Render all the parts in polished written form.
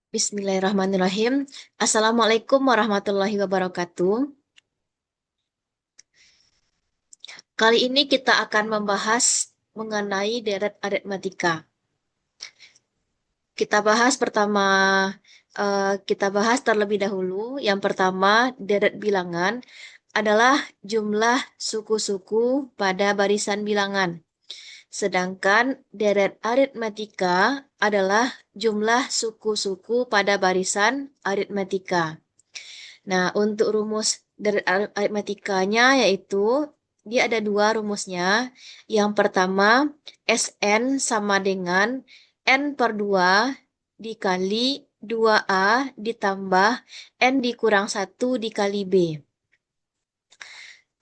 Bismillahirrahmanirrahim. Assalamualaikum warahmatullahi wabarakatuh. Kali ini kita akan membahas mengenai deret aritmatika. Kita bahas terlebih dahulu. Yang pertama, deret bilangan adalah jumlah suku-suku pada barisan bilangan. Sedangkan deret aritmatika adalah jumlah suku-suku pada barisan aritmatika. Nah, untuk rumus dari aritmatikanya yaitu dia ada dua rumusnya. Yang pertama, Sn sama dengan N per 2 dikali 2A ditambah N dikurang 1 dikali B.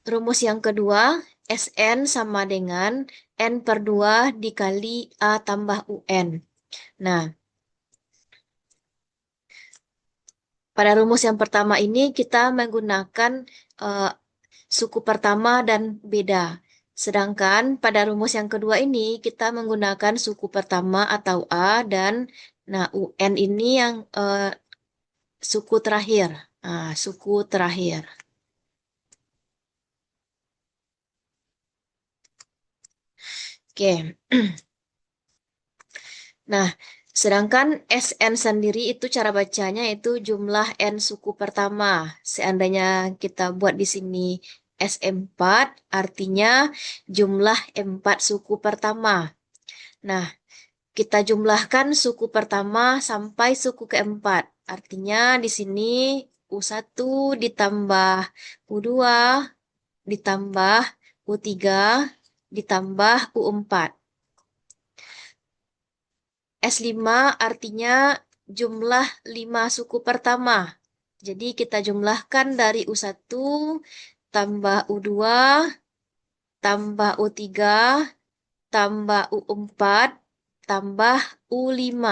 Rumus yang kedua, Sn sama dengan N per 2 dikali A tambah UN. Nah, pada rumus yang pertama ini kita menggunakan eh, suku pertama dan beda. Sedangkan pada rumus yang kedua ini kita menggunakan suku pertama atau A dan UN ini yang suku terakhir. Nah, suku terakhir. Oke. Nah, sedangkan SN sendiri itu cara bacanya itu jumlah N suku pertama. Seandainya kita buat di sini S4, artinya jumlah 4 suku pertama. Nah, kita jumlahkan suku pertama sampai suku keempat. Artinya di sini U1 ditambah U2 ditambah U3 ditambah U4. S5 artinya jumlah 5 suku pertama. Jadi kita jumlahkan dari U1 tambah U2 tambah U3 tambah U4 tambah U5.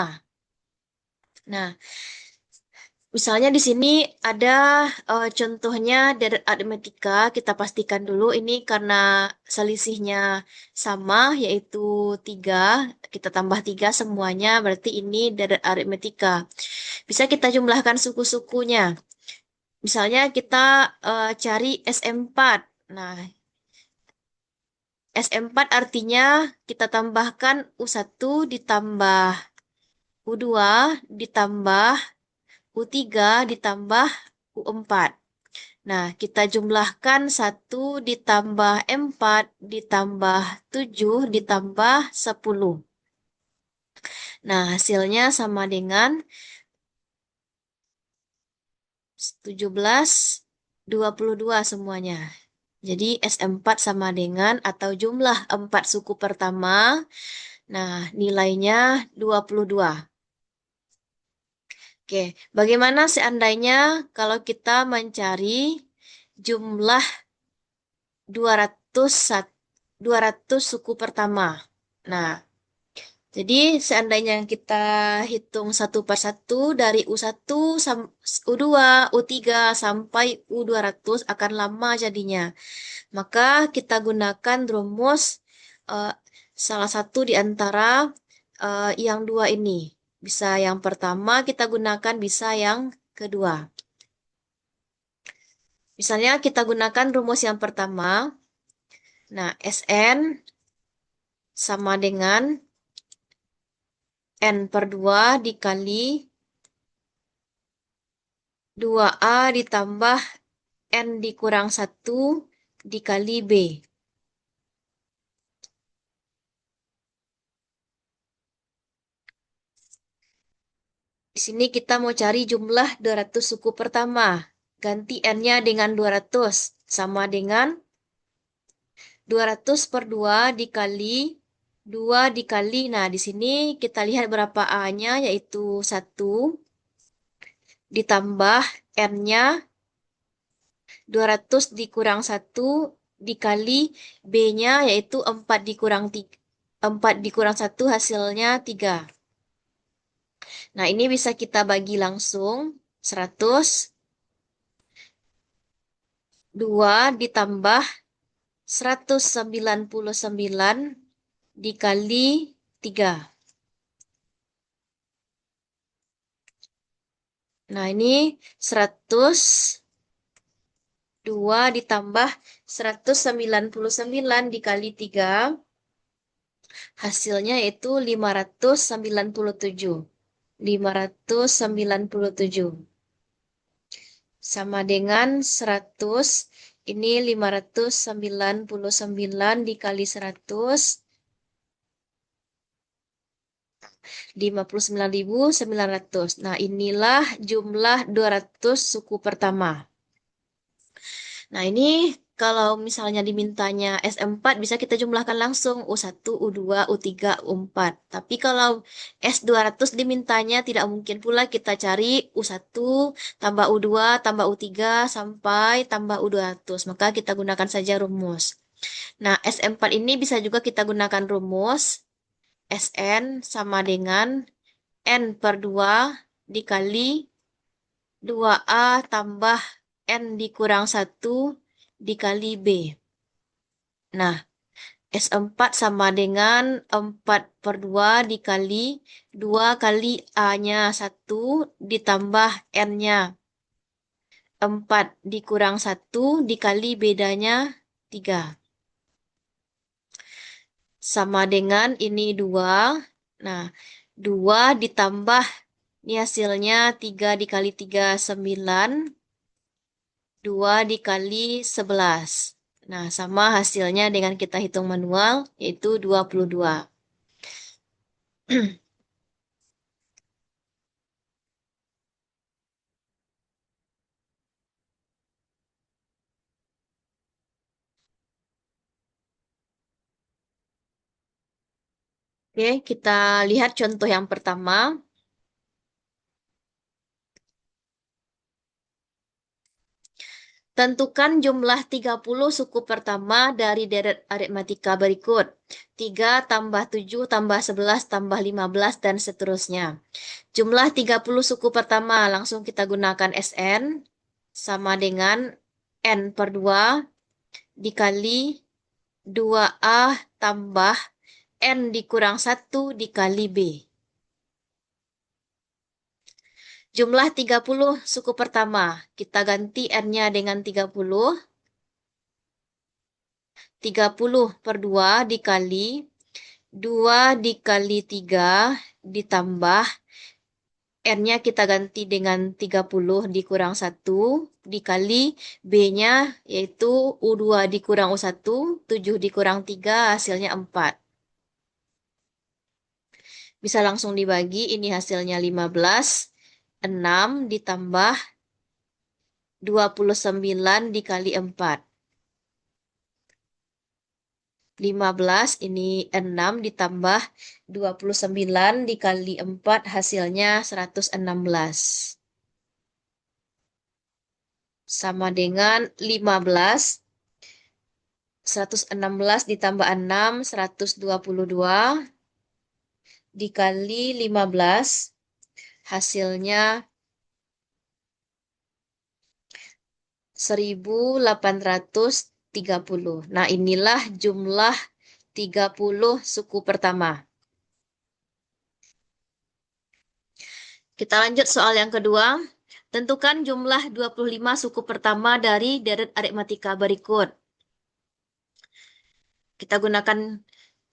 Nah, misalnya di sini ada contohnya deret aritmatika, kita pastikan dulu ini karena selisihnya sama yaitu 3, kita tambah 3 semuanya berarti ini deret aritmatika. Bisa kita jumlahkan suku-sukunya. Misalnya kita cari SM4. Nah, SM4 artinya kita tambahkan U1 ditambah U2 ditambah U3 ditambah U4. Nah, kita jumlahkan 1 ditambah 4 ditambah 7 ditambah 10. Nah, hasilnya sama dengan 17, 22 semuanya. Jadi S4 sama dengan atau jumlah 4 suku pertama. Nah, nilainya 22. Oke, bagaimana seandainya kalau kita mencari jumlah 200, 200 suku pertama? Nah, jadi seandainya kita hitung satu per satu dari U1, U2, U3 sampai U200 akan lama jadinya. Maka kita gunakan rumus eh, salah satu di antara yang dua ini. Bisa yang pertama kita gunakan, bisa yang kedua. Misalnya kita gunakan rumus yang pertama. Nah, Sn sama dengan N per 2 dikali 2A ditambah N dikurang 1 dikali B. Di sini kita mau cari jumlah 200 suku pertama. Ganti N-nya dengan 200. Sama dengan 200 per 2 dikali 2 dikali. Nah, di sini kita lihat berapa A-nya, yaitu 1. Ditambah N-nya 200 dikurang 1 dikali B-nya, yaitu 4 dikurang 3. 4 dikurang 1 hasilnya 3. Nah, ini bisa kita bagi langsung. 100, 2 ditambah 199 dikali 3. Nah, ini 102 ditambah 199 dikali 3, hasilnya itu 597. 597. Sama dengan 100, ini 599 dikali 100, 59.900. Nah, inilah jumlah 200 suku pertama. Nah, ini kalau misalnya dimintanya S4 bisa kita jumlahkan langsung U1, U2, U3, U4. Tapi kalau S200 dimintanya tidak mungkin pula kita cari U1 tambah U2 tambah U3 sampai tambah U200. Maka kita gunakan saja rumus. Nah, S4 ini bisa juga kita gunakan rumus Sn sama dengan N per 2 dikali 2A tambah N dikurang 1 dikali B. Nah, S4 sama dengan 4 per 2 dikali 2 kali A-nya 1 ditambah N-nya. 4 dikurang 1 dikali bedanya 3. Sama dengan ini 2. Nah, 2 ditambah, ini hasilnya 3 dikali 3, 9. 2 dikali 11. Nah, sama hasilnya dengan kita hitung manual, yaitu 22. Oke, kita lihat contoh yang pertama. Tentukan jumlah 30 suku pertama dari deret aritmatika berikut. 3 tambah 7 tambah 11 tambah 15 dan seterusnya. Jumlah 30 suku pertama langsung kita gunakan Sn sama dengan N per 2 dikali 2A tambah N dikurang 1 dikali B. Jumlah 30 suku pertama. Kita ganti N-nya dengan 30. 30 per 2 dikali 2 dikali 3 ditambah N-nya kita ganti dengan 30 dikurang 1 dikali B-nya yaitu U2 dikurang U1, 7 dikurang 3 hasilnya 4. Bisa langsung dibagi, ini hasilnya 15. 6 ditambah 29 dikali 4. 15 ini 6 ditambah 29 dikali 4 hasilnya 116. Sama dengan 15. 116 ditambah 6, 122 dikali 15 hasilnya 1830. Nah, inilah jumlah 30 suku pertama. Kita lanjut soal yang kedua. Tentukan jumlah 25 suku pertama dari deret aritmatika berikut. Kita gunakan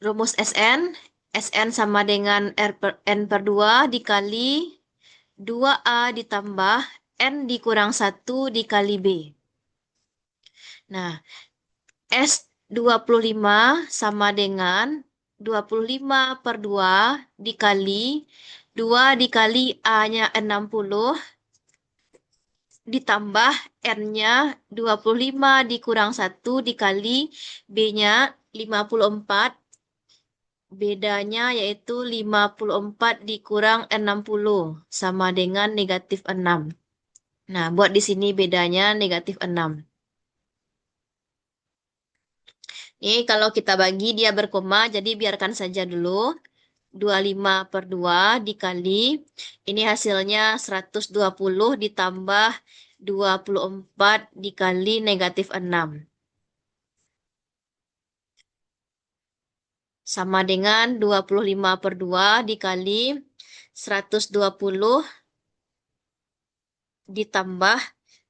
rumus Sn. Sn sama dengan N per 2 dikali 2A ditambah N dikurang 1 dikali B. Nah, S25 sama dengan 25 per 2 dikali 2 dikali A-nya 60 ditambah N-nya 25 dikurang 1 dikali B-nya 54. Bedanya yaitu 54 dikurang 60 sama dengan negatif 6. Nah, buat di sini bedanya negatif 6. Ini kalau kita bagi dia berkoma, jadi biarkan saja dulu. 25 per 2 dikali, ini hasilnya 120 ditambah 24 dikali negatif 6. Sama dengan 25 per 2 dikali 120 ditambah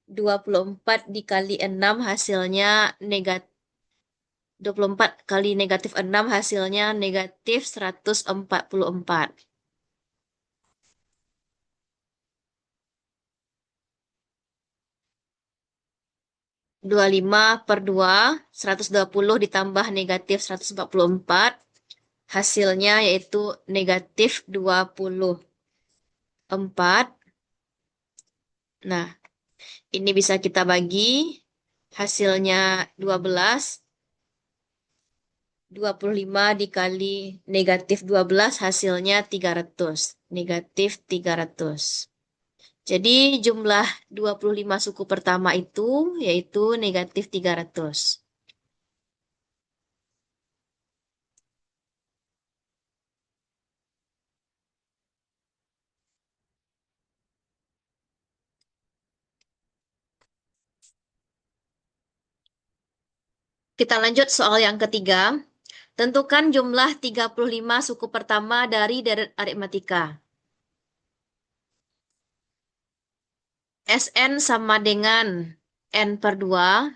24 dikali 6 hasilnya negatif. 24 kali negatif 6 hasilnya negatif 144. 25 per 2, 120 ditambah negatif 144. Hasilnya yaitu negatif 24. Nah, ini bisa kita bagi. Hasilnya 12. 25 dikali negatif 12 hasilnya 300. Negatif 300. Jadi jumlah 25 suku pertama itu yaitu negatif 300. Kita lanjut soal yang ketiga. Tentukan jumlah 35 suku pertama dari deret aritmatika. Sn sama dengan N per 2.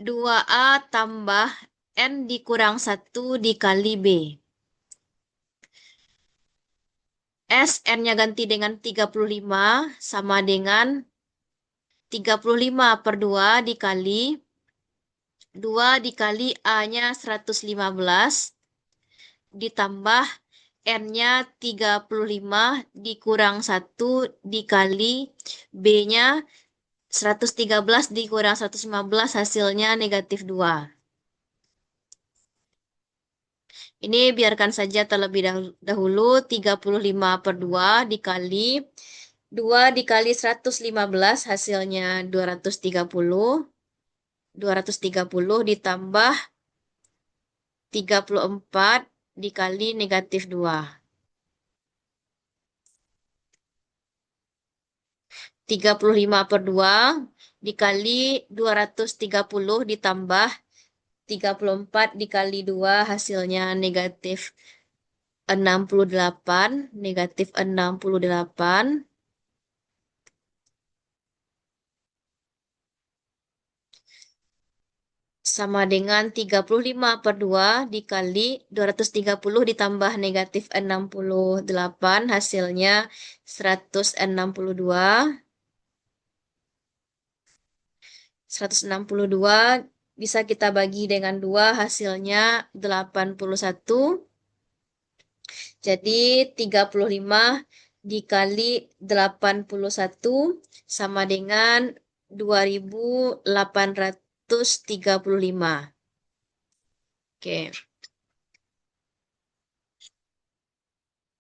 2A tambah N dikurang 1 dikali B. Sn-nya ganti dengan 35 sama dengan 35 per 2 dikali 2 dikali A-nya 115 ditambah N-nya 35 dikurang 1 dikali B-nya 113 dikurang 115 hasilnya negatif 2. Ini biarkan saja terlebih dahulu 35 per 2 dikali 2 dikali 115 hasilnya 230. 230 ditambah 34 dikali negatif 2. 35 per 2 dikali 230 ditambah 34 dikali 2 hasilnya negatif 68. Negatif 68. Sama dengan 35 per 2 dikali 230 ditambah negatif 68 hasilnya 162. 162 bisa kita bagi dengan 2 hasilnya 81. Jadi 35 dikali 81 sama dengan 2835. Oke.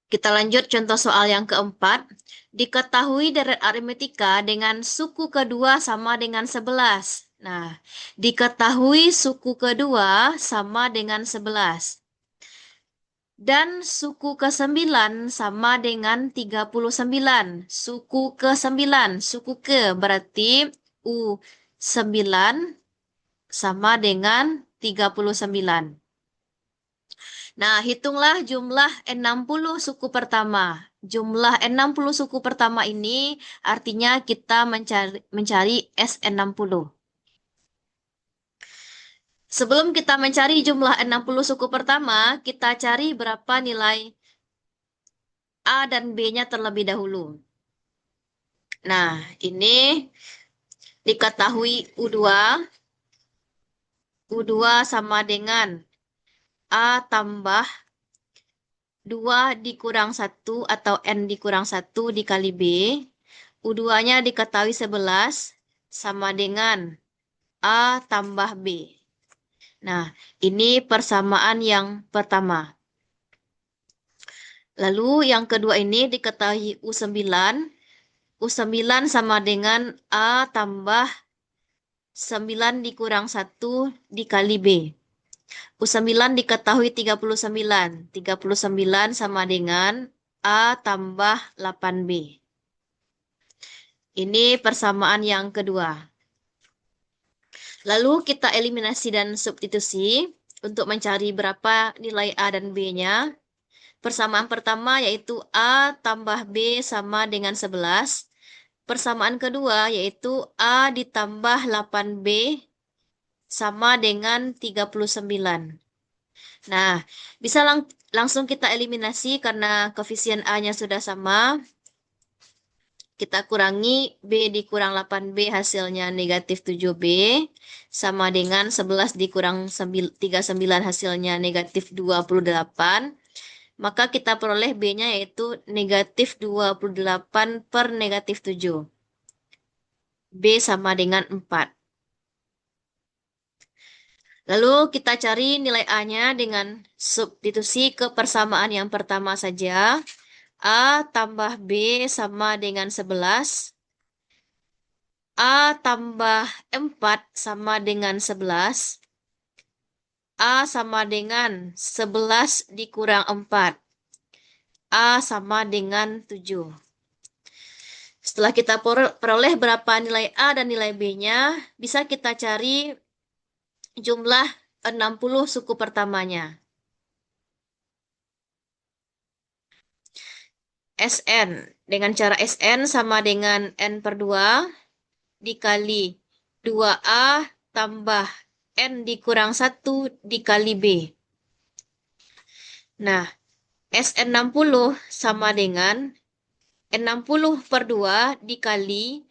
Kita lanjut contoh soal yang keempat. Diketahui deret aritmetika dengan suku kedua sama dengan 11. Nah, diketahui suku kedua sama dengan 11. Dan suku ke-9 sama dengan 39. Suku ke-9, suku ke berarti U9 sama dengan 39. Nah, hitunglah jumlah 60 suku pertama. Jumlah 60 suku pertama ini artinya kita mencari S60. Sebelum kita mencari jumlah 60 suku pertama, kita cari berapa nilai A dan B-nya terlebih dahulu. Nah, ini diketahui U2 sama dengan A tambah 2 dikurang 1 atau N dikurang 1 dikali B. U2-nya diketahui 11 sama dengan A tambah B. Nah, ini persamaan yang pertama. Lalu yang kedua ini diketahui U9. U9 sama dengan A tambah 9 dikurang 1 dikali B. U9 diketahui 39. 39 sama dengan A tambah 8B. Ini persamaan yang kedua. Lalu kita eliminasi dan substitusi untuk mencari berapa nilai A dan B-nya. Persamaan pertama yaitu A tambah B sama dengan 11. Persamaan kedua yaitu A ditambah 8B sama dengan 39. Nah, bisa langsung kita eliminasi karena koefisien A-nya sudah sama. Kita kurangi B dikurang 8B hasilnya negatif 7B. Sama dengan 11 dikurang 39 hasilnya negatif 28. Maka kita peroleh B-nya yaitu negatif 28 per negatif 7. B sama dengan 4. Lalu kita cari nilai A-nya dengan substitusi ke persamaan yang pertama saja. A tambah B sama dengan 11. A tambah 4 sama dengan 11. A sama dengan 11 dikurang 4. A sama dengan 7. Setelah kita peroleh berapa nilai A dan nilai B-nya, bisa kita cari jumlah 60 suku pertamanya. Sn. Dengan cara Sn sama dengan N per 2 dikali 2A tambah N dikurang 1 dikali B. Nah, Sn60 sama dengan N60 per 2 dikali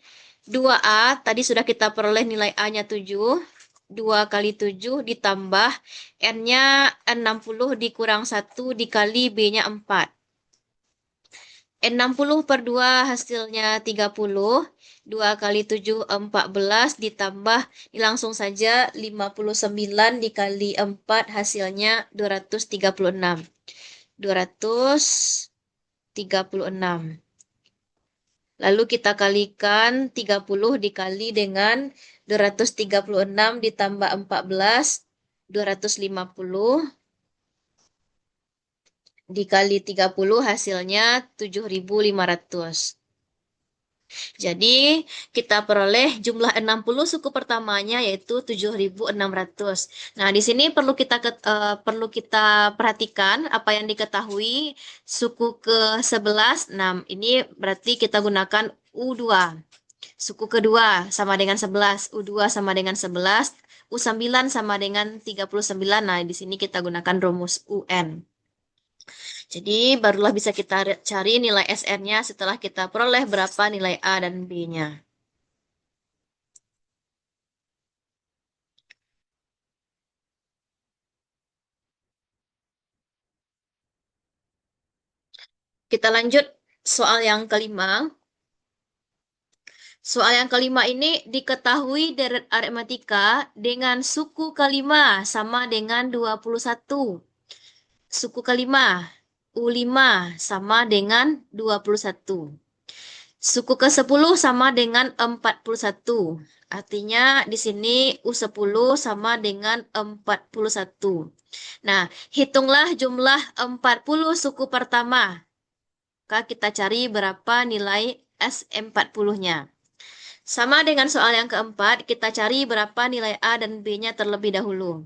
2A. Tadi sudah kita peroleh nilai A-nya 7. 2 kali 7 ditambah N-nya 60 dikurang 1 dikali B-nya 4. N60 per 2 hasilnya 30. 2 kali 7, 14 ditambah langsung saja 59 dikali 4 hasilnya 236. 236. Lalu kita kalikan 30 dikali dengan 236 ditambah 14, 250 dikali 30 hasilnya 7.500. Jadi kita peroleh jumlah 60 suku pertamanya yaitu 7.600. Nah, di sini perlu kita perhatikan apa yang diketahui suku ke-11. Nah, ini berarti kita gunakan U2. Suku kedua sama dengan 11, U2 sama dengan 11, U9 sama dengan 39. Nah, di sini kita gunakan rumus UN. Jadi barulah bisa kita cari nilai SN-nya setelah kita peroleh berapa nilai A dan B-nya. Kita lanjut soal yang kelima. Soal yang kelima ini diketahui deret aritmatika dengan suku kelima sama dengan 21. Suku kelima U5 sama dengan 21. Suku ke-10 sama dengan 41. Artinya di sini U10 sama dengan 41. Nah, hitunglah jumlah 40 suku pertama. Maka kita cari berapa nilai S40-nya. Sama dengan soal yang keempat, kita cari berapa nilai A dan B-nya terlebih dahulu.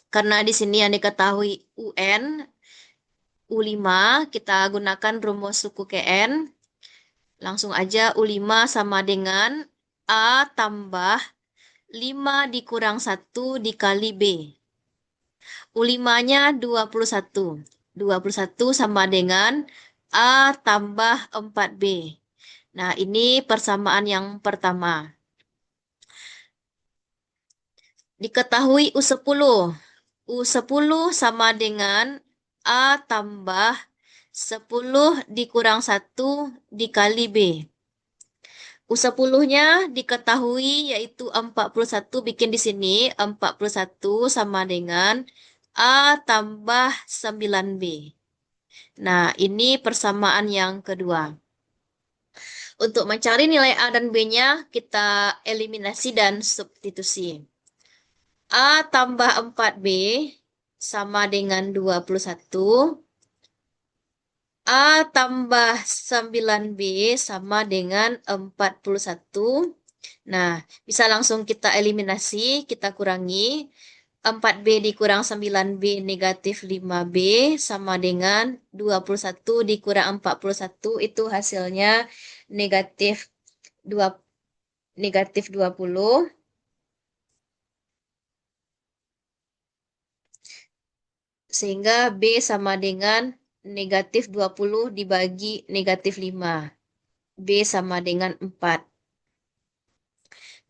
Karena di sini yang diketahui UN, U5, kita gunakan rumus suku KN. Langsung aja U5 sama dengan A tambah 5 dikurang 1 dikali B. U5-nya 21. 21 sama dengan A tambah 4B. Nah, ini persamaan yang pertama. Diketahui U10. U10 sama dengan A tambah 10 dikurang 1 dikali B. U10-nya diketahui yaitu 41, bikin di sini 41 sama dengan A tambah 9B. Nah, ini persamaan yang kedua. Untuk mencari nilai A dan B-nya, kita eliminasi dan substitusi. A tambah 4B sama dengan 21. A tambah 9B sama dengan 41. Nah, bisa langsung kita eliminasi, kita kurangi. 4B dikurang 9B negatif 5B sama dengan 21 dikurang 41 itu hasilnya negatif 2, negatif 20. Sehingga B sama dengan negatif 20 dibagi negatif 5. B sama dengan 4.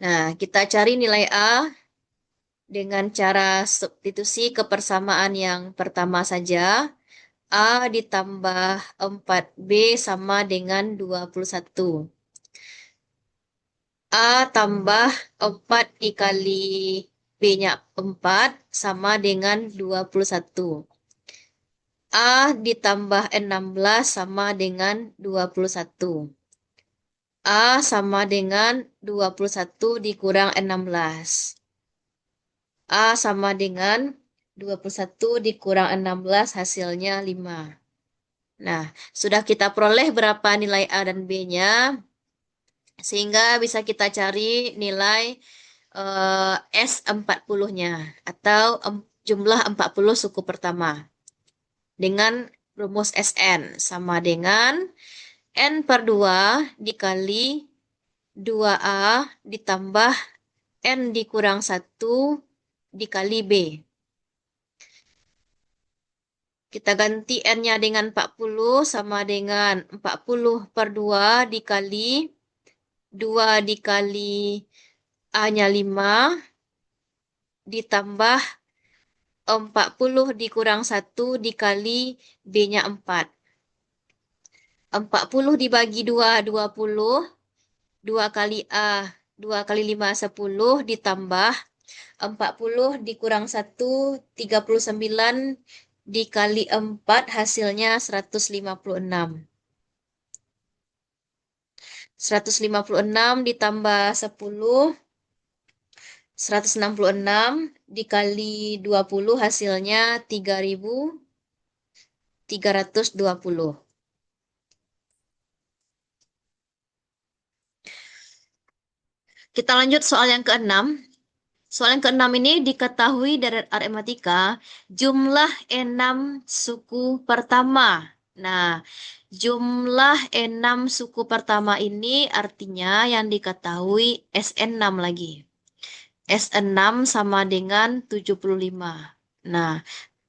Nah, kita cari nilai A dengan cara substitusi kepersamaan yang pertama saja. A ditambah 4B sama dengan 21. A tambah 4 dikali B-nya 4 sama dengan 21. A ditambah 16 sama dengan 21. A sama dengan 21 dikurang 16. A sama dengan 21 dikurang 16 hasilnya 5. Nah, sudah kita peroleh berapa nilai A dan B-nya, sehingga bisa kita cari nilai S40-nya atau jumlah 40 suku pertama dengan rumus Sn sama dengan N per 2 dikali 2A ditambah N dikurang 1 dikali B. Kita ganti N-nya dengan 40 sama dengan 40 per 2 dikali 2 dikali A-nya 5 ditambah 40 dikurang 1 dikali B-nya 4. 40 dibagi 2, 20. 2 kali A, 2 kali 5, 10 ditambah 40 dikurang 1, 39 dikali 4 hasilnya 156. 156 ditambah 10, 166 dikali 20 hasilnya 3.320. Kita lanjut soal yang keenam. Soal yang keenam ini diketahui dari aritmatika jumlah 6 suku pertama. Nah, jumlah 6 suku pertama ini artinya yang diketahui SN6 lagi. S6 sama dengan 75. Nah,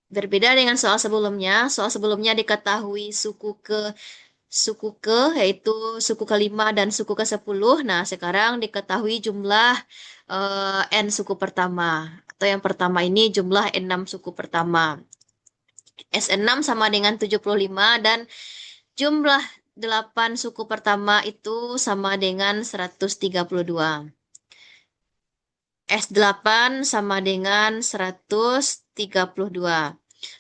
berbeda dengan soal sebelumnya. Soal sebelumnya diketahui suku ke yaitu suku kelima dan suku ke-10. Nah, sekarang diketahui jumlah N suku pertama. Atau yang pertama ini jumlah 6 suku pertama. S6 sama dengan 75 dan jumlah 8 suku pertama itu sama dengan 132. S8 sama dengan 132.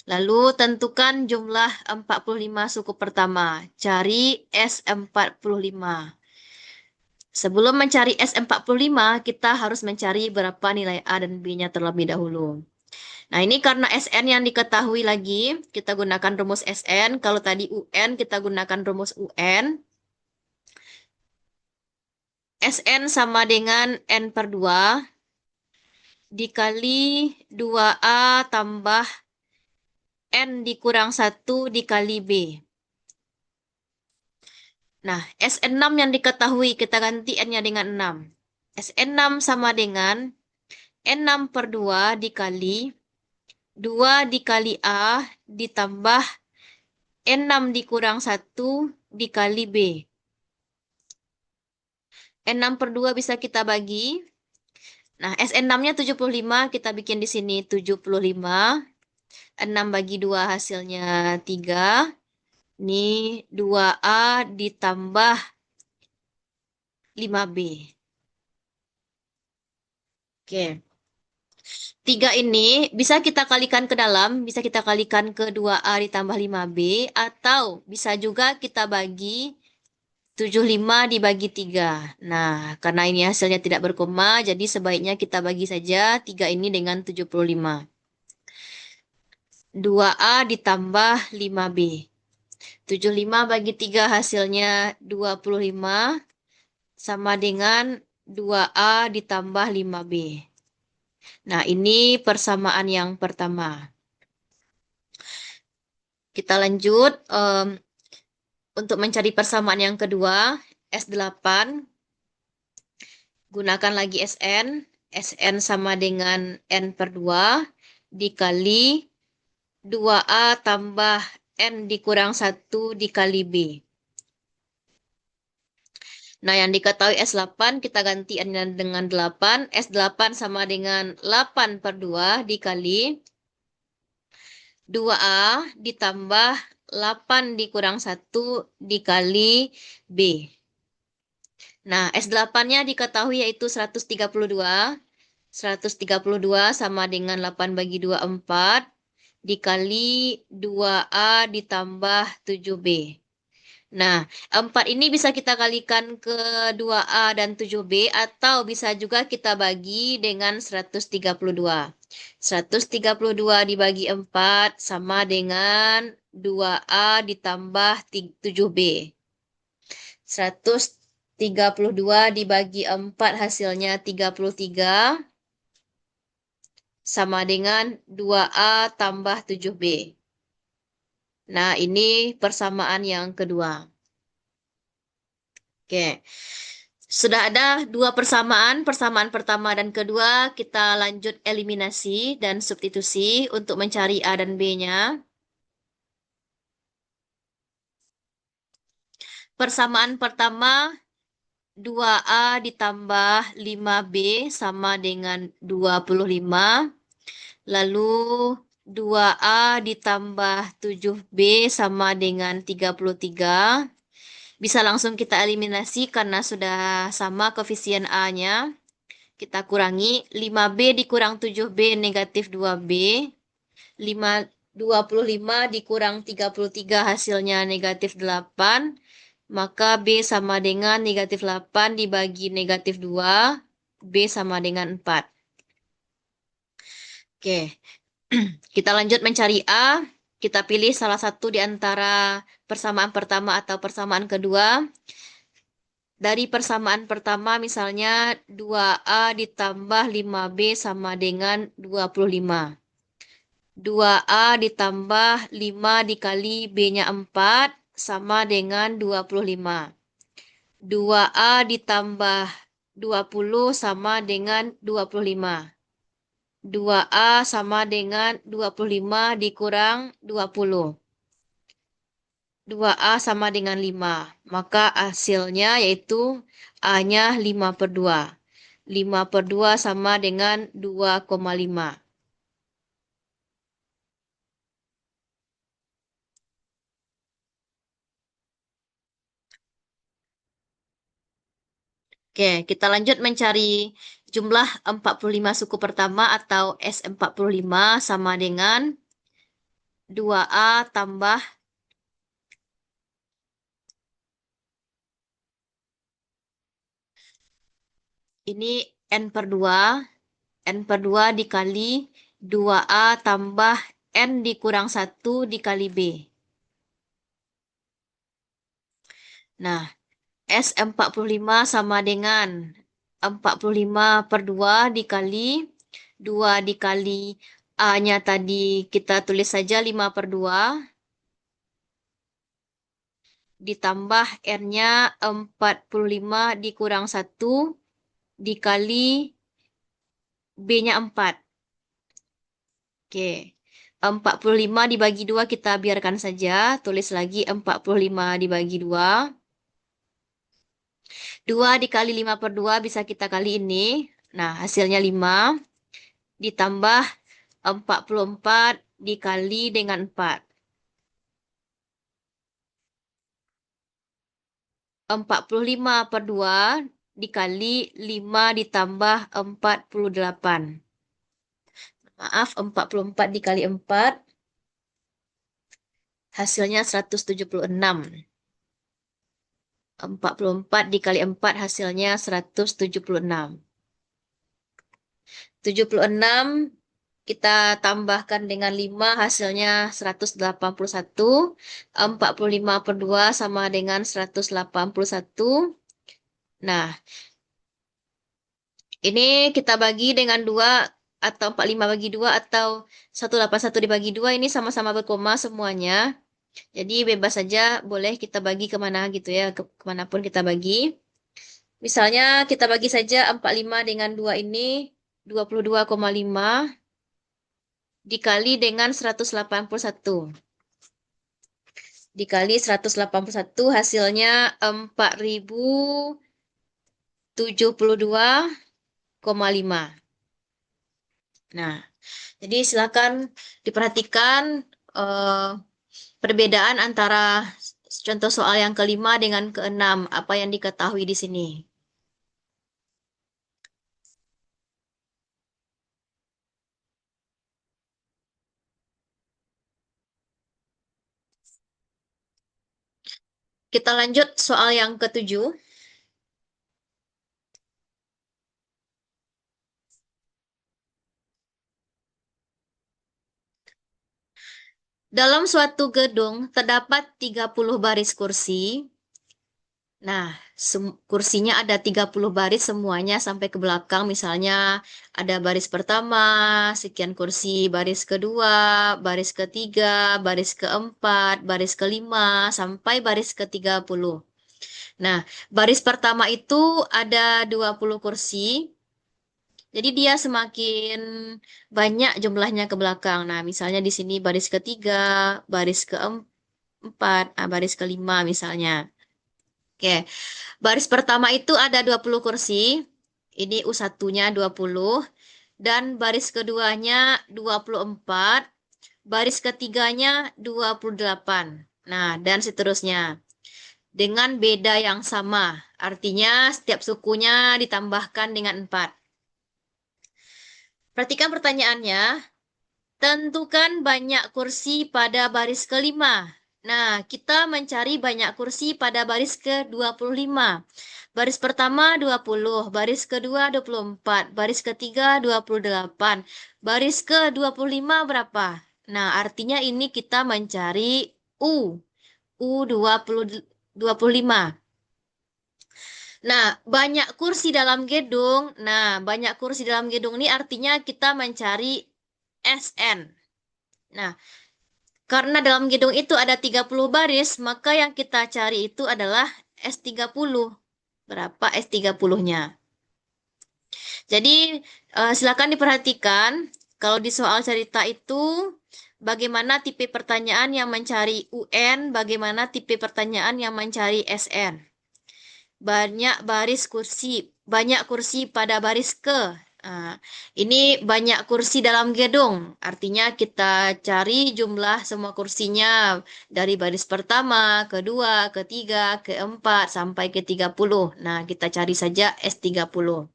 Lalu tentukan jumlah 45 suku pertama. Cari S45. Sebelum mencari S45, kita harus mencari berapa nilai A dan B-nya terlebih dahulu. Nah, ini karena Sn yang diketahui lagi, kita gunakan rumus Sn. Kalau tadi UN, kita gunakan rumus UN. Sn sama dengan N per 2 dikali 2A tambah N dikurang 1 dikali B. Nah, Sn6 yang diketahui, kita ganti N-nya dengan 6. Sn6 sama dengan N6 per 2 dikali 2 dikali A ditambah N6 dikurang 1 dikali B. N6 per 2 bisa kita bagi. Nah, Sn6-nya 75, kita bikin di sini 75. 6 bagi 2 hasilnya 3. Ini 2A ditambah 5B. Oke. 3 ini bisa kita kalikan ke dalam, bisa kita kalikan ke 2A ditambah 5B, atau bisa juga kita bagi 75 dibagi 3. Nah, karena ini hasilnya tidak berkoma, jadi sebaiknya kita bagi saja 3 ini dengan 75. 2A ditambah 5B. 75 bagi 3 hasilnya 25 sama dengan 2A ditambah 5B. Nah, ini persamaan yang pertama. Kita lanjut untuk mencari persamaan yang kedua, S8, gunakan lagi Sn. Sn sama dengan N per 2 dikali 2A tambah N dikurang 1 dikali B. Nah, yang diketahui S8 kita ganti N dengan 8. S8 sama dengan 8 per 2 dikali 2A ditambah 8 dikurang 1 dikali B. Nah, S8-nya diketahui yaitu 132. 132 sama dengan 8 bagi 2, 4. Dikali 2A ditambah 7B. Nah, 4 ini bisa kita kalikan ke 2A dan 7B atau bisa juga kita bagi dengan 132. 132 dibagi 4 sama dengan 2A ditambah 7B. 132 dibagi 4 hasilnya 33 sama dengan 2A tambah 7B. Nah, ini persamaan yang kedua. Oke. Sudah ada dua persamaan, persamaan pertama dan kedua, kita lanjut eliminasi dan substitusi untuk mencari A dan B-nya. Persamaan pertama, 2A ditambah 5B sama dengan 25. Lalu 2A ditambah 7B sama dengan 33. Bisa langsung kita eliminasi karena sudah sama koefisien A-nya. Kita kurangi 5B dikurang 7B negatif 2B. 25 dikurang 33 hasilnya negatif 8. Maka B sama dengan negatif 8 dibagi negatif 2. B sama dengan 4. Oke, kita lanjut mencari A. Kita pilih salah satu di antara persamaan pertama atau persamaan kedua. Dari persamaan pertama misalnya 2A ditambah 5B sama dengan 25. 2A ditambah 5 dikali B-nya 4 sama dengan 25. 2A ditambah 20 sama dengan 25. 2A sama dengan 25 dikurang 20. 2A sama dengan 5. Maka hasilnya yaitu A-nya 5 per 2. 5 per 2 sama dengan 2,5. Oke, kita lanjut mencari jumlah 45 suku pertama atau S45 sama dengan 2A tambah ini N per 2. N per 2 dikali 2A tambah N dikurang 1 dikali B. Nah, S45 sama dengan 45 per 2 dikali 2 dikali A-nya tadi kita tulis saja 5 per 2 ditambah R-nya 45 dikurang 1 dikali B-nya 4. Oke. 45 dibagi 2 kita biarkan saja. Tulis lagi 45 dibagi 2. 2 dikali 5 per 2 bisa kita kali ini. Nah, hasilnya 5. Ditambah 44 dikali dengan 4. 45 per 2 dikali 5 ditambah 48. Maaf, 44 dikali 4. Hasilnya 176. 44 dikali 4 hasilnya 176. 76 kita tambahkan dengan 5 hasilnya 181. 45 per 2 sama dengan 181. Nah, ini kita bagi dengan 2. atau 45 bagi 2 atau 181 dibagi 2 ini sama-sama berkoma semuanya. Jadi bebas saja, boleh kita bagi kemana gitu ya, kemanapun kita bagi. Misalnya kita bagi saja 45 dengan 2 ini 22,5 dikali dengan 181. Dikali 181 hasilnya 4072,5. Nah, jadi silakan diperhatikan eh, perbedaan antara contoh soal yang kelima dengan keenam, apa yang diketahui di sini. Kita lanjut soal yang ketujuh. Dalam suatu gedung terdapat 30 baris kursi. Nah, kursinya ada 30 baris semuanya sampai ke belakang. Misalnya ada baris pertama, sekian kursi, baris kedua, baris ketiga, baris keempat, baris kelima, sampai baris ke-30. Nah, baris pertama itu ada 20 kursi. Jadi dia semakin banyak jumlahnya ke belakang. Nah, misalnya di sini baris ketiga, baris keempat, baris kelima misalnya. Oke, baris pertama itu ada 20 kursi. Ini U1-nya 20. Dan baris keduanya 24. Baris ketiganya 28. Nah, dan seterusnya. Dengan beda yang sama. Artinya setiap sukunya ditambahkan dengan 4. Perhatikan pertanyaannya. Tentukan banyak kursi pada baris kelima. Nah, kita mencari banyak kursi pada baris ke-25. Baris pertama 20, baris kedua 24, baris ketiga 28, baris ke-25 berapa? Nah, artinya ini kita mencari U 25. Nah, banyak kursi dalam gedung. Nah, banyak kursi dalam gedung ini artinya kita mencari SN. Nah, karena dalam gedung itu ada 30 baris, maka yang kita cari itu adalah S30. Berapa S30-nya? Jadi, silakan diperhatikan kalau di soal cerita itu bagaimana tipe pertanyaan yang mencari UN, bagaimana tipe pertanyaan yang mencari SN. Banyak kursi pada baris ke. Nah, ini banyak kursi dalam gedung. Artinya kita cari jumlah semua kursinya dari baris pertama, kedua, ketiga, keempat, sampai ke 30. Nah, kita cari saja S30.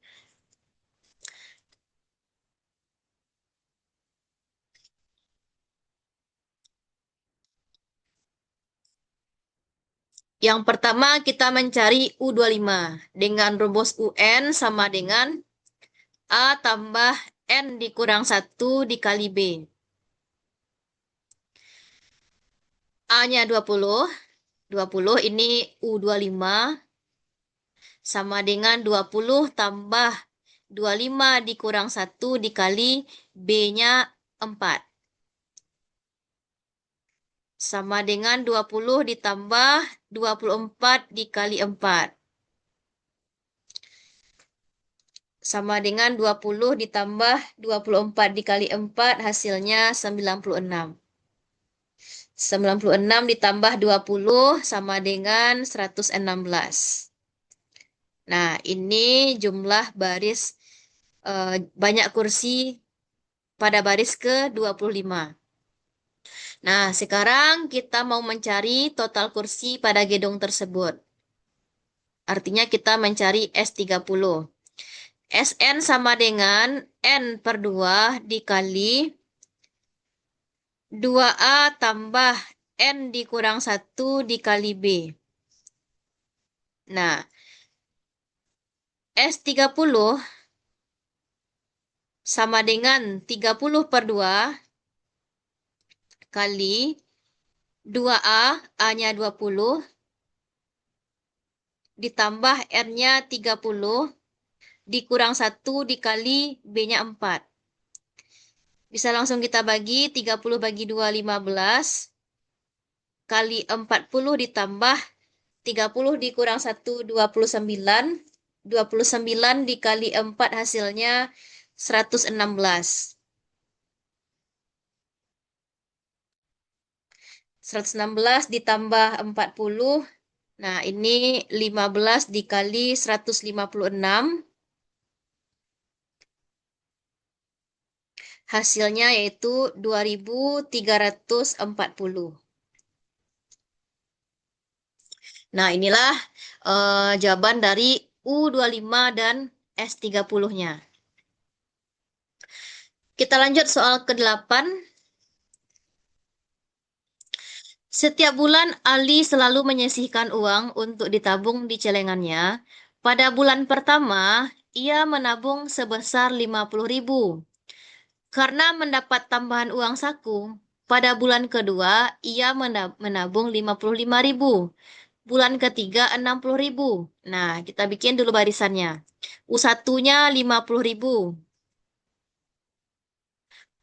Yang pertama kita mencari U25 dengan rumus UN sama dengan A tambah N dikurang 1 dikali B. A-nya 20. 20 ini U25 sama dengan 20 tambah 25 dikurang 1 dikali B-nya 4. Sama dengan 20 ditambah 24 dikali 4. Sama dengan 20 ditambah 24 dikali 4 hasilnya 96. 96 ditambah 20 sama dengan 116. Nah, ini jumlah baris banyak kursi pada baris ke-25. Nah, sekarang kita mau mencari total kursi pada gedung tersebut. Artinya kita mencari S30. SN sama dengan N per 2 dikali 2A tambah N dikurang 1 dikali B. Nah, S30 sama dengan 30 per 2 kali 2A, A-nya 20, ditambah N-nya 30, dikurang 1 dikali B-nya 4. Bisa langsung kita bagi 30 bagi 2, 15. Kali 40 ditambah 30 dikurang 1, 29. 29 dikali 4 hasilnya 116. 116 ditambah 40. Nah, ini 15 dikali 156. Hasilnya yaitu 2340. Nah, inilah jawaban dari U25 dan S30-nya. Kita lanjut soal ke-8. Setiap bulan Ali selalu menyisihkan uang untuk ditabung di celengannya. Pada bulan pertama, ia menabung sebesar 50.000. Karena mendapat tambahan uang saku, pada bulan kedua ia menabung 55.000. Bulan ketiga 60.000. Nah, kita bikin dulu barisannya. U1-nya 50.000.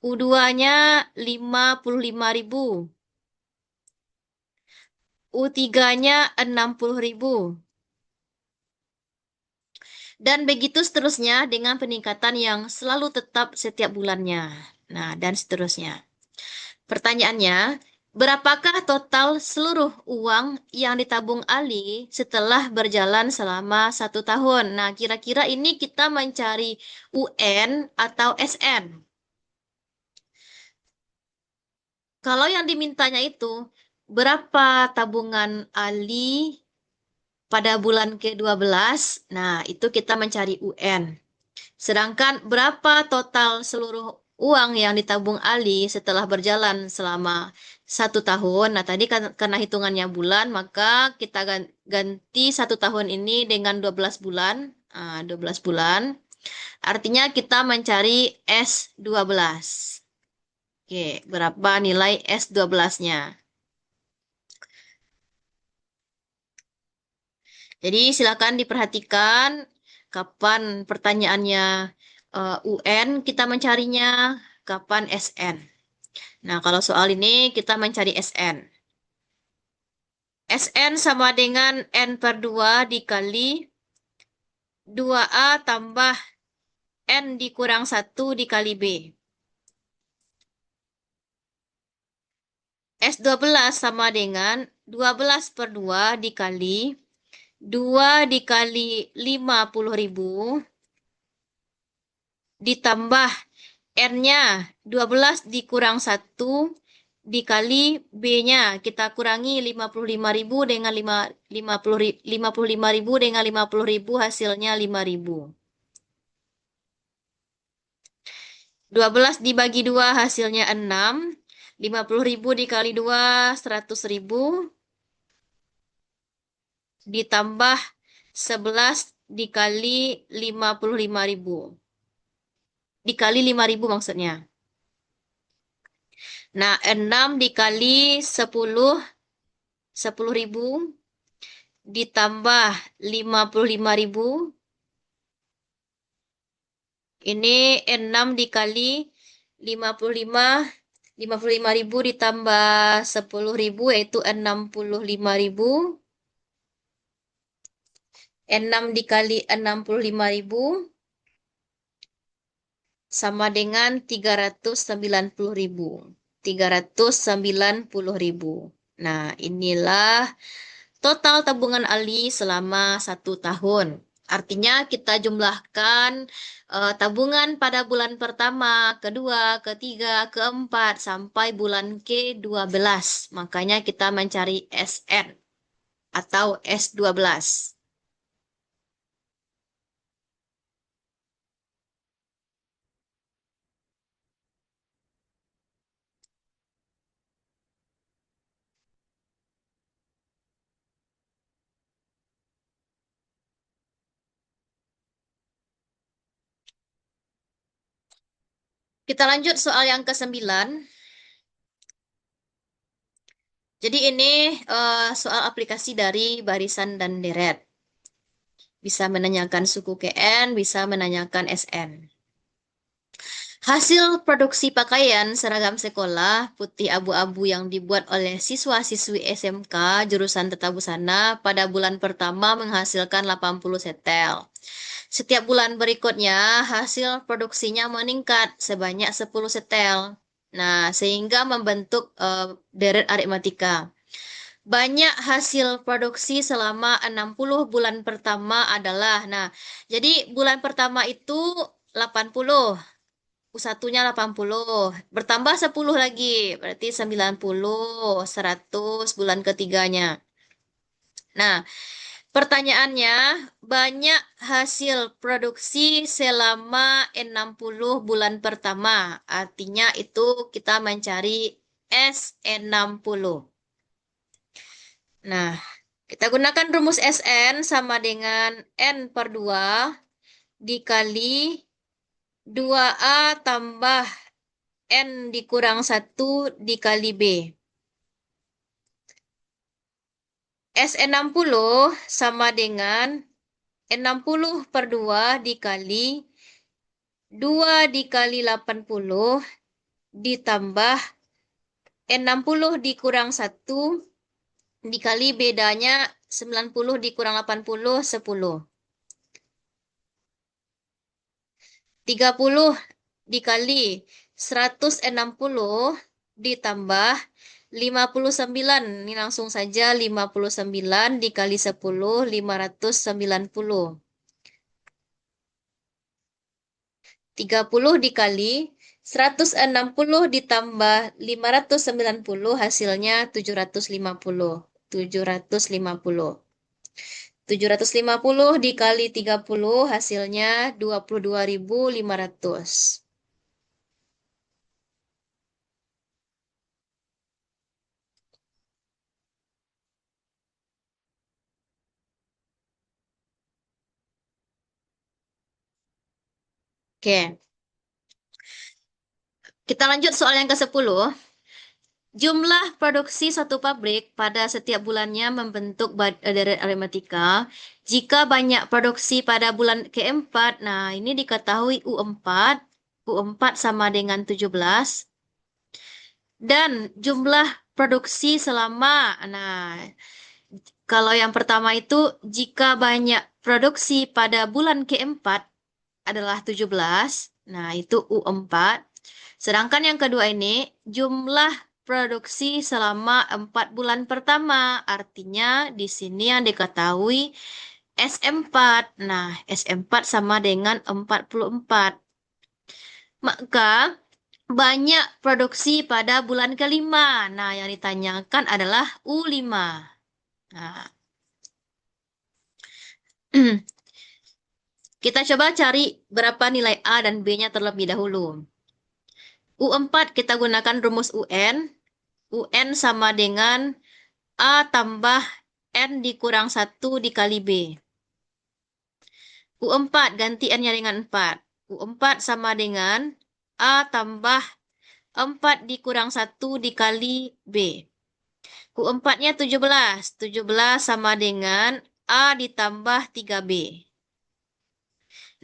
U2-nya 55.000. U3-nya 60.000. Dan begitu seterusnya dengan peningkatan yang selalu tetap setiap bulannya. Nah, dan seterusnya. Pertanyaannya, berapakah total seluruh uang yang ditabung Ali setelah berjalan selama 1 tahun? Nah, kira-kira ini kita mencari UN atau SN. Kalau yang dimintanya itu, berapa tabungan Ali pada bulan ke-12? Nah, itu kita mencari UN. Sedangkan berapa total seluruh uang yang ditabung Ali setelah berjalan selama 1 tahun? Nah, tadi karena hitungannya bulan, maka kita ganti 1 tahun ini dengan 12 bulan. 12 bulan. Artinya kita mencari S12. Oke, berapa nilai S12-nya? Jadi silakan diperhatikan kapan pertanyaannya UN kita mencarinya, kapan SN. Nah, kalau soal ini kita mencari SN. SN sama dengan N per 2 dikali 2A tambah N dikurang 1 dikali B. S12 sama dengan 12 per 2 dikali 2 dikali 50.000 ditambah N-nya 12 dikurang 1 dikali B-nya. Kita kurangi 55.000 dengan 55.000 dengan 50.000 hasilnya 5.000. 12 dibagi 2 hasilnya 6. 50.000 dikali 2 100.000 ditambah 11 dikali 55.000. Dikali 5.000 maksudnya. Nah, 6 dikali 10, 10.000 ditambah 55.000. Ini 6 dikali 55, 55.000 ditambah 10.000 yaitu 65.000. 6 dikali 65.000 sama dengan 390.000. 390.000. Nah, inilah total tabungan Ali selama 1 tahun. Artinya kita jumlahkan tabungan pada bulan pertama, kedua, ketiga, keempat, sampai bulan ke-12. Makanya kita mencari SN atau S12. Kita lanjut soal yang ke-9. Jadi ini soal aplikasi dari barisan dan deret. Bisa menanyakan suku KN, bisa menanyakan SN. Hasil produksi pakaian seragam sekolah putih abu-abu yang dibuat oleh siswa-siswi SMK jurusan Tata Busana pada bulan pertama menghasilkan 80 setel. Setiap bulan berikutnya hasil produksinya meningkat sebanyak 10 setel. Nah, sehingga membentuk deret aritmatika. Banyak hasil produksi selama 60 bulan pertama adalah, nah, jadi bulan pertama itu 80, U1-nya 80, bertambah 10 lagi, berarti 90, 100 bulan ketiganya. Nah, pertanyaannya, banyak hasil produksi selama 60 bulan pertama. Artinya itu kita mencari S60. Nah, kita gunakan rumus Sn sama dengan N per 2 dikali 2A tambah N dikurang 1 dikali B. S60 sama dengan 60 per 2 dikali 2 dikali 80 ditambah 60 dikurang 1 dikali bedanya 90 dikurang 80, 10. 30 dikali 160 ditambah 59. Ini langsung saja 59 dikali 10, 590. 30 dikali 160 ditambah 590 hasilnya 750. 750. 750 dikali 30 hasilnya 22.500. Oke, kita lanjut soal yang ke-10. Jumlah produksi satu pabrik pada setiap bulannya membentuk deret aritmatika. Jika banyak produksi pada bulan keempat, nah ini diketahui U4. U4 sama dengan 17. Dan jumlah produksi selama, nah kalau yang pertama itu jika banyak produksi pada bulan keempat adalah 17. Nah itu U4. Sedangkan yang kedua ini jumlah produksi selama 4 bulan pertama. Artinya di sini yang diketahui S4. Nah, S4 sama dengan 44. Maka banyak produksi pada bulan kelima. Nah, yang ditanyakan adalah U5. Nah, kita coba cari berapa nilai A dan B-nya terlebih dahulu. U4 kita gunakan rumus UN. UN sama dengan A tambah N dikurang 1 dikali B. U4 ganti N-nya dengan 4. U4 sama dengan A tambah 4 dikurang 1 dikali B. U4-nya 17. 17 sama dengan A ditambah 3B.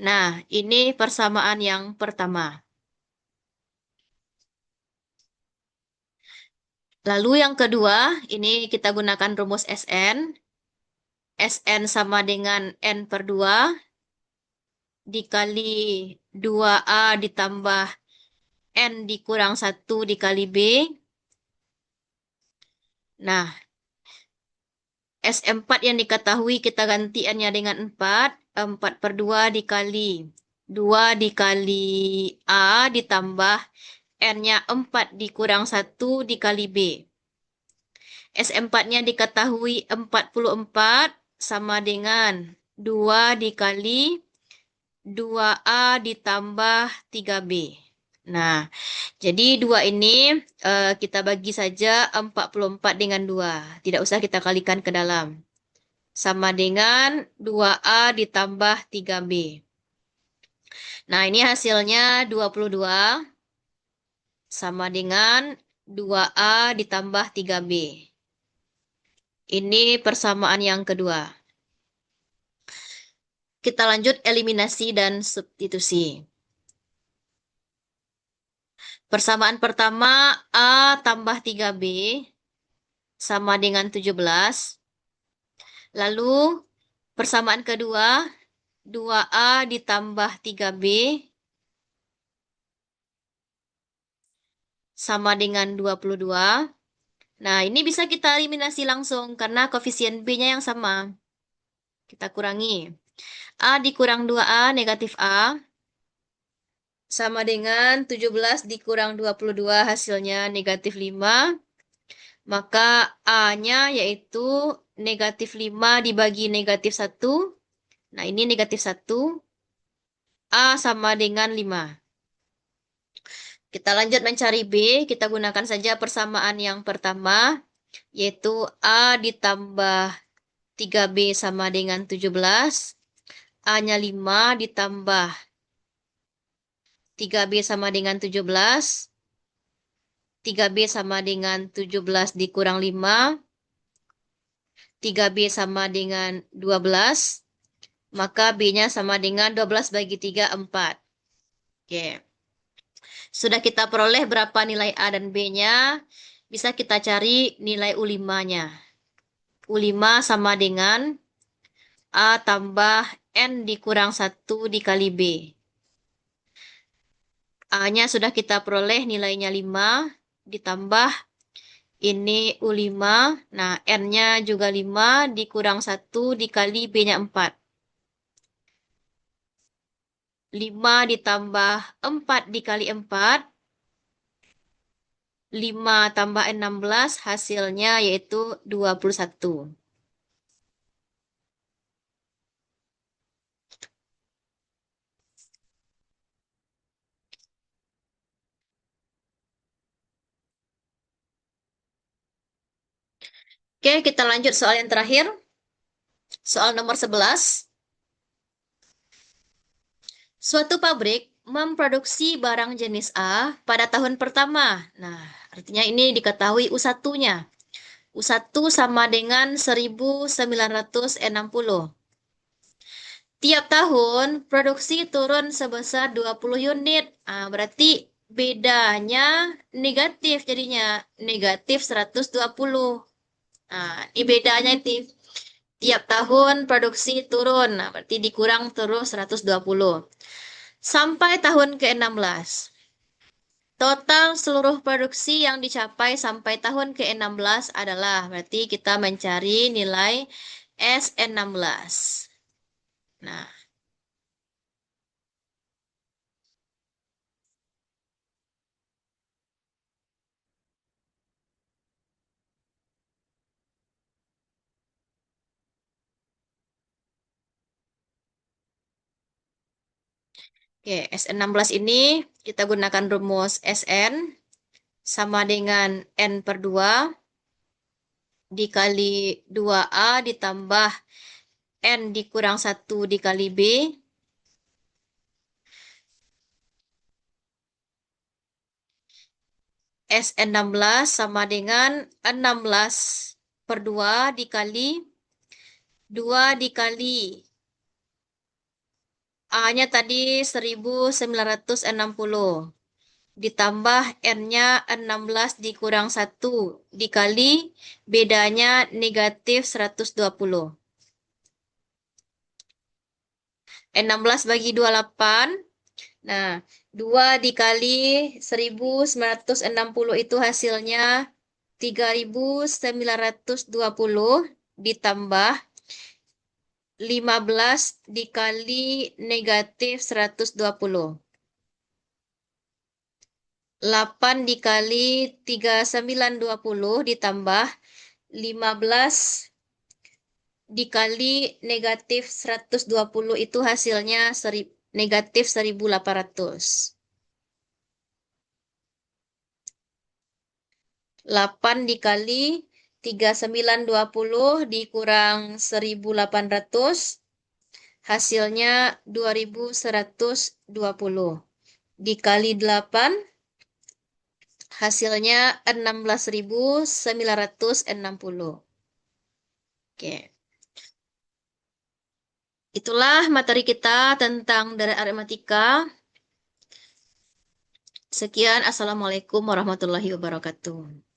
Nah, ini persamaan yang pertama. Lalu yang kedua, ini kita gunakan rumus Sn. Sn sama dengan N per 2 dikali 2A ditambah N dikurang 1 dikali B. Nah, S4 yang diketahui kita ganti N-nya dengan 4. 4 per 2 dikali 2 dikali A ditambah N-nya 4 dikurang 1 dikali B. S4-nya diketahui 44 sama dengan 2 dikali 2A ditambah 3B. Nah, jadi 2 ini kita bagi saja 44 dengan 2. Tidak usah kita kalikan ke dalam. Sama dengan 2A ditambah 3B. Nah, ini hasilnya 22 sama dengan 2A ditambah 3B. Ini persamaan yang kedua. Kita lanjut eliminasi dan substitusi. Persamaan pertama A tambah 3B sama dengan 17. Lalu persamaan kedua 2A ditambah 3B sama dengan 22. Nah, ini bisa kita eliminasi langsung karena koefisien B-nya yang sama. Kita kurangi. A dikurang 2A negatif A sama dengan 17 dikurang 22 hasilnya negatif 5. Maka A-nya yaitu negatif 5 dibagi negatif 1. Nah, ini negatif 1. A sama dengan 5. Kita lanjut mencari B. Kita gunakan saja persamaan yang pertama, yaitu A ditambah 3B sama dengan 17. A-nya 5 ditambah 3B sama dengan 17. 3B sama dengan 17 dikurang 5. 3B sama dengan 12. Maka B-nya sama dengan 12 bagi 3, 4. Oke. Sudah kita peroleh berapa nilai A dan B-nya. Bisa kita cari nilai U5-nya. U5 sama dengan A tambah N dikurang 1 dikali B. A-nya sudah kita peroleh nilainya 5 ditambah ini U5. Nah, N-nya juga 5 dikurang 1 dikali B-nya 4. 5 ditambah 4 dikali 4. 5 tambah 16 hasilnya yaitu 21. Oke, kita lanjut soal yang terakhir. Soal nomor 11. Suatu pabrik memproduksi barang jenis A pada tahun pertama. Nah, artinya ini diketahui U1-nya. U1 sama dengan 1960. Tiap tahun produksi turun sebesar 20 unit. Berarti bedanya negatif jadinya. Negatif 120. Ini bedanya itu. Tiap tahun produksi turun. Nah, berarti dikurang terus 120. Sampai tahun ke-16. Total seluruh produksi yang dicapai sampai tahun ke-16 adalah, berarti kita mencari nilai S16. Nah, oke, S16 ini kita gunakan rumus Sn sama dengan N per 2 dikali 2A ditambah N dikurang 1 dikali B. S16 sama dengan 16 per 2 dikali 2 dikali A-nya tadi 1960. Ditambah N-nya 16 dikurang 1 dikali bedanya negatif 120. 16 bagi 28. Nah, 2 dikali 1960 itu hasilnya 3920 ditambah 15 dikali negatif 120. 8 dikali 3920 ditambah 15 dikali negatif 120 itu hasilnya negatif 1800. 8 dikali 3920 dikurang 1800 hasilnya 2120. Dikali 8 hasilnya 16.960. Oke. Itulah materi kita tentang dari aritmatika. Sekian, Assalamualaikum warahmatullahi wabarakatuh.